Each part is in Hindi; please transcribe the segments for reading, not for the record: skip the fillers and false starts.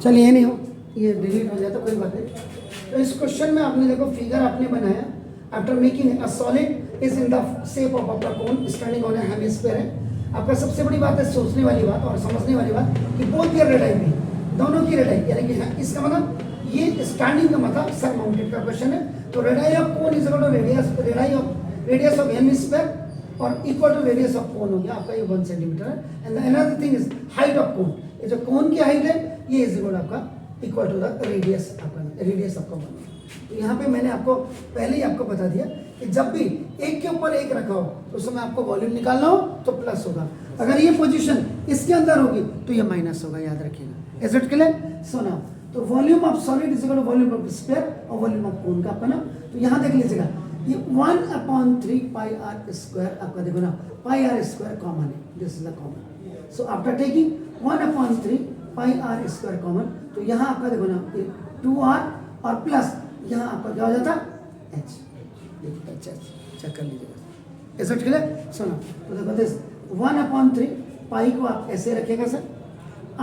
चलिए ये नहीं हो, ये डिलीट हो जाता, कोई बात नहीं। तो इस क्वेश्चन में आपने देखो फिगर आपने बनाया, after making a solid is in the shape of a cone standing on A hemisphere है। आपका सबसे बड़ी बात है सोचने वाली बात और समझने वाली बात कि बोथ ईयर रेडाई भी, दोनों की रेडाई, यानी कि इसका मतलब ये स्टैंडिंग का मतलब सर माउंटेड का क्वेश्चन है। तो radii of cone is equal to radius of hemisphere और equal to radius of cone हो गया आपका, ये 1 सेंटीमीटर है। And another thing is height of cone, ये जो कोन की हाइट है ये इज इक्वल आपका इक्वल टू द रेडियस आपका 1। तो यहाँ पे मैंने आपको पहले ही आपको बता दिया कि जब भी एक के ऊपर एक रखा हो तो उसमें आपको वॉल्यूम निकालना हो तो प्लस होगा, अगर ये पोजीशन इसके अंदर होगी तो ये माइनस होगा, याद रखिएगा। Is it clear? So now तो volume of solid is equal to volume of sphere और वॉल्यूम ऑफ कोन का आपका ना, तो यहाँ देख लीजिएगा ये 1/3 पाई आर स्क्वायर आपका देखो ना, पाई आर स्क्वायर कॉमन है, this is the common. So after taking 1/3 pi r square common, तो यहाँ आपका देखो ना 2r और प्लस यहाँ आपका क्या हो जाता है h, देखिए चेक कर लीजिएगा। Is it clear? सुनो तो देखो दिस 1/3 पाई को आप ऐसे रखिएगा सर,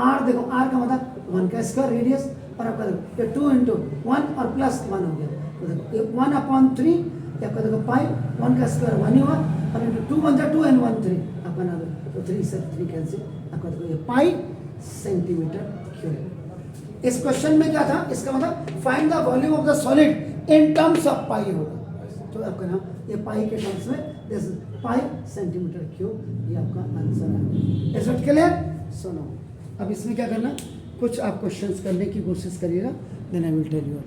r देखो r का मतलब 1 का स्क्वायर रेडियस और आपका देखो ये 2 × 1 और प्लस 1 हो गया, तो देखो ये 1/3 आपका देखो पाई 1 का स्क्वायर 1 ही हुआ और इंटू 2 × 2 and 1 3 आपका ना, तो 3 से 3 कैंसिल, आपका देखो ये पाई सेंटीमीटर क्यूब। इस क्वेश्चन में क्या था, इसका मतलब find the volume of the solid in terms of pi होगा, तो आपका ना ये पाई के टर्म्स में दिस पाई सेंटीमीटर क्यूब, ये आपका आंसर है। Is it clear? सुनो अब इसमें क्या करना, कुछ आप क्वेश्चंस करने की कोशिश करिएगा, then I will tell you.